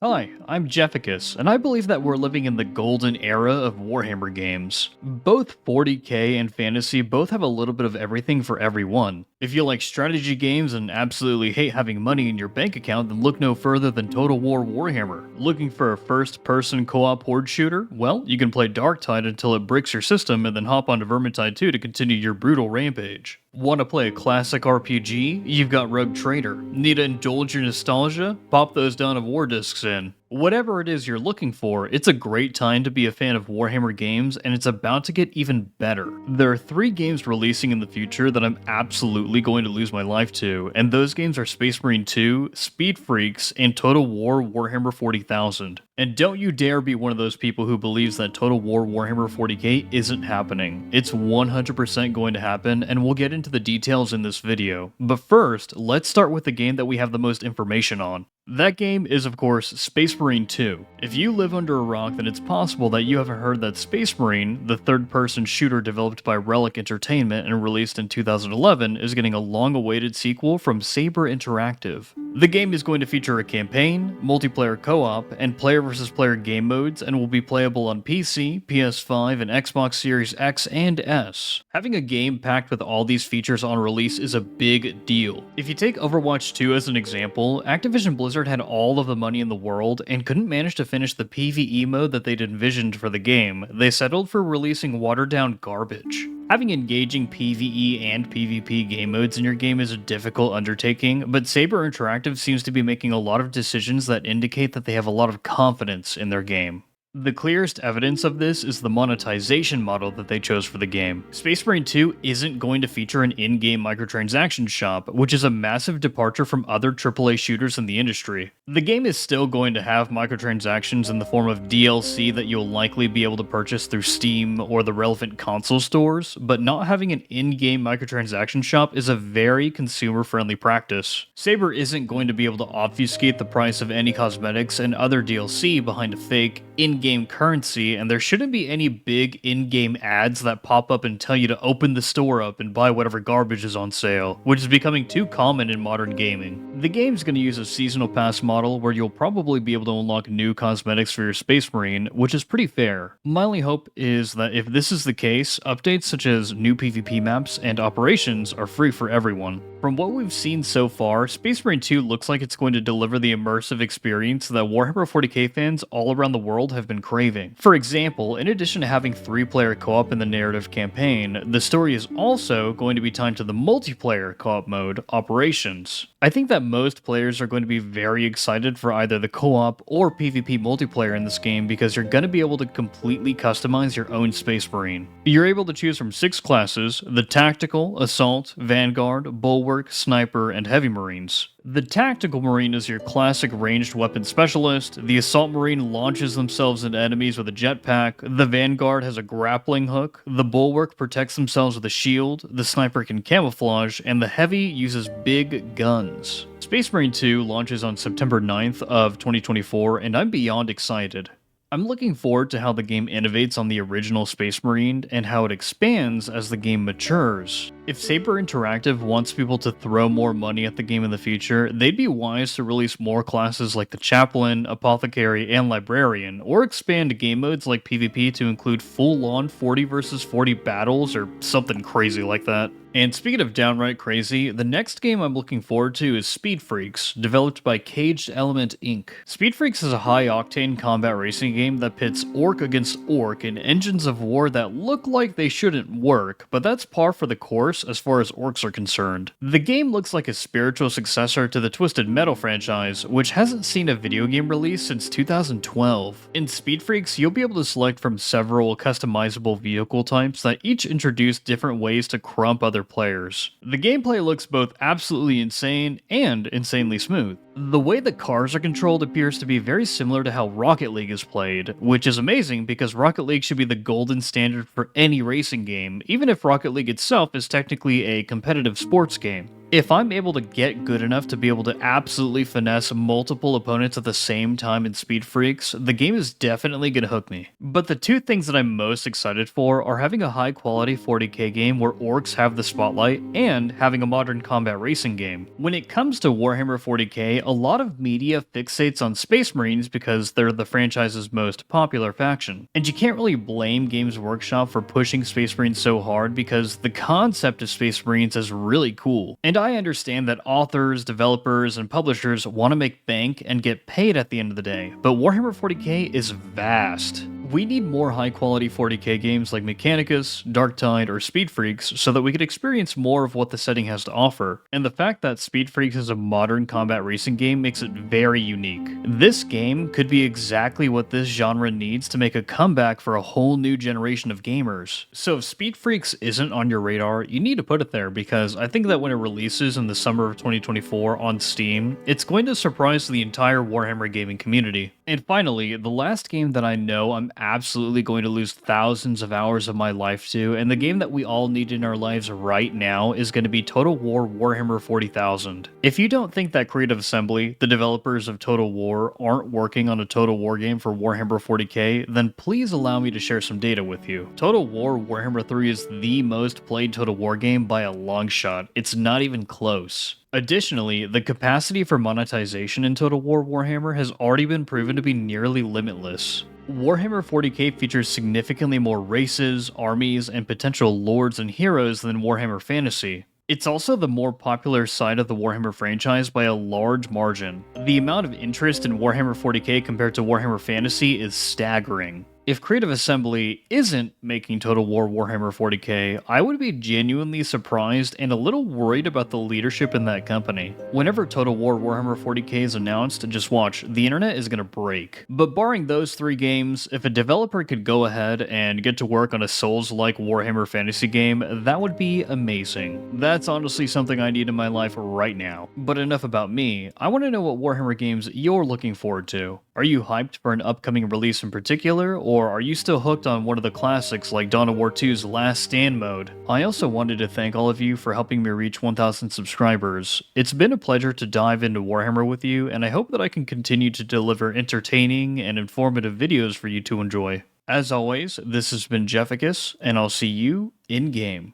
Hi, I'm Jeficus, and I believe that we're living in the golden era of Warhammer games. Both 40k and fantasy both have a little bit of everything for everyone. If you like strategy games and absolutely hate having money in your bank account, then look no further than Total War Warhammer. Looking for a first-person co-op horde shooter? Well, you can play Darktide until it bricks your system and then hop onto Vermintide 2 to continue your brutal rampage. Want to play a classic RPG? You've got Rogue Trader. Need to indulge your nostalgia? Pop those Dawn of War discs in. Whatever it is you're looking for, it's a great time to be a fan of Warhammer games, and it's about to get even better. There are 3 games releasing in the future that I'm absolutely going to lose my life to, and those games are Space Marine 2, Speed Freaks, and Total War Warhammer 40,000. And don't you dare be one of those people who believes that Total War Warhammer 40k isn't happening. It's 100% going to happen, and we'll get into the details in this video. But first, let's start with the game that we have the most information on. That game is, of course, Space Marine 2. If you live under a rock, then it's possible that you haven't heard that Space Marine, the third-person shooter developed by Relic Entertainment and released in 2011, is getting a long-awaited sequel from Saber Interactive. The game is going to feature a campaign, multiplayer co-op, and player versus player game modes, and will be playable on PC, PS5, and Xbox Series X and S. Having a game packed with all these features on release is a big deal. If you take Overwatch 2 as an example, Activision Blizzard had all of the money in the world and couldn't manage to finish the PvE mode that they'd envisioned for the game. They settled for releasing watered-down garbage. Having engaging PvE and PvP game modes in your game is a difficult undertaking, but Saber Interactive seems to be making a lot of decisions that indicate that they have a lot of confidence in their game. The clearest evidence of this is the monetization model that they chose for the game. Space Marine 2 isn't going to feature an in-game microtransaction shop, which is a massive departure from other AAA shooters in the industry. The game is still going to have microtransactions in the form of DLC that you'll likely be able to purchase through Steam or the relevant console stores, but not having an in-game microtransaction shop is a very consumer-friendly practice. Saber isn't going to be able to obfuscate the price of any cosmetics and other DLC behind a fake in-game currency, and there shouldn't be any big in-game ads that pop up and tell you to open the store up and buy whatever garbage is on sale, which is becoming too common in modern gaming. The game's going to use a seasonal pass model where you'll probably be able to unlock new cosmetics for your Space Marine, which is pretty fair. My only hope is that if this is the case, updates such as new PvP maps and operations are free for everyone. From what we've seen so far, Space Marine 2 looks like it's going to deliver the immersive experience that Warhammer 40k fans all around the world have been craving. For example, in addition to having 3-player co-op in the narrative campaign, the story is also going to be tied to the multiplayer co-op mode, Operations. I think that most players are going to be very excited for either the co-op or PvP multiplayer in this game because you're going to be able to completely customize your own Space Marine. You're able to choose from 6 classes: the Tactical, Assault, Vanguard, Bulwark, Sniper, and Heavy Marines. The Tactical Marine is your classic ranged weapon specialist, the Assault Marine launches themselves into enemies with a jetpack, the Vanguard has a grappling hook, the Bulwark protects themselves with a shield, the Sniper can camouflage, and the Heavy uses big guns. Space Marine 2 launches on September 9th of 2024, and I'm beyond excited. I'm looking forward to how the game innovates on the original Space Marine and how it expands as the game matures. If Saber Interactive wants people to throw more money at the game in the future, they'd be wise to release more classes like the Chaplain, Apothecary, and Librarian, or expand game modes like PvP to include full-on 40 versus 40 battles or something crazy like that. And speaking of downright crazy, the next game I'm looking forward to is Speed Freaks, developed by Caged Element Inc. Speed Freaks is a high-octane combat racing game that pits orc against orc in engines of war that look like they shouldn't work, but that's par for the course as far as orcs are concerned. The game looks like a spiritual successor to the Twisted Metal franchise, which hasn't seen a video game release since 2012. In Speed Freaks, you'll be able to select from several customizable vehicle types that each introduce different ways to crump other players. The gameplay looks both absolutely insane and insanely smooth. The way the cars are controlled appears to be very similar to how Rocket League is played, which is amazing because Rocket League should be the golden standard for any racing game, even if Rocket League itself is technically a competitive sports game. If I'm able to get good enough to be able to absolutely finesse multiple opponents at the same time in Speed Freaks, the game is definitely going to hook me. But the two things that I'm most excited for are having a high quality 40k game where orcs have the spotlight and having a modern combat racing game. When it comes to Warhammer 40k, a lot of media fixates on Space Marines because they're the franchise's most popular faction. And you can't really blame Games Workshop for pushing Space Marines so hard because the concept of Space Marines is really cool. And I understand that authors, developers, and publishers want to make bank and get paid at the end of the day, but Warhammer 40k is vast. We need more high-quality 40k games like Mechanicus, Darktide, or Speed Freaks so that we could experience more of what the setting has to offer, and the fact that Speed Freaks is a modern combat racing game makes it very unique. This game could be exactly what this genre needs to make a comeback for a whole new generation of gamers. So if Speed Freaks isn't on your radar, you need to put it there because I think that when it releases in the summer of 2024 on Steam, it's going to surprise the entire Warhammer gaming community. And finally, the last game that I know I'm absolutely going to lose thousands of hours of my life to, and the game that we all need in our lives right now is going to be Total War Warhammer 40,000. If you don't think that Creative Assembly, the developers of Total War, aren't working on a Total War game for Warhammer 40k, then please allow me to share some data with you. Total War Warhammer 3 is the most played Total War game by a long shot. It's not even close. Additionally, the capacity for monetization in Total War Warhammer has already been proven to be nearly limitless. Warhammer 40k features significantly more races, armies, and potential lords and heroes than Warhammer Fantasy. It's also the more popular side of the Warhammer franchise by a large margin. The amount of interest in Warhammer 40k compared to Warhammer Fantasy is staggering. If Creative Assembly isn't making Total War Warhammer 40k, I would be genuinely surprised and a little worried about the leadership in that company. Whenever Total War Warhammer 40k is announced, just watch, the internet is gonna break. But barring those three games, if a developer could go ahead and get to work on a Souls-like Warhammer Fantasy game, that would be amazing. That's honestly something I need in my life right now. But enough about me, I want to know what Warhammer games you're looking forward to. Are you hyped for an upcoming release in particular, or are you still hooked on one of the classics like Dawn of War 2's Last Stand mode? I also wanted to thank all of you for helping me reach 1,000 subscribers. It's been a pleasure to dive into Warhammer with you, and I hope that I can continue to deliver entertaining and informative videos for you to enjoy. As always, this has been Jeficus, and I'll see you in-game.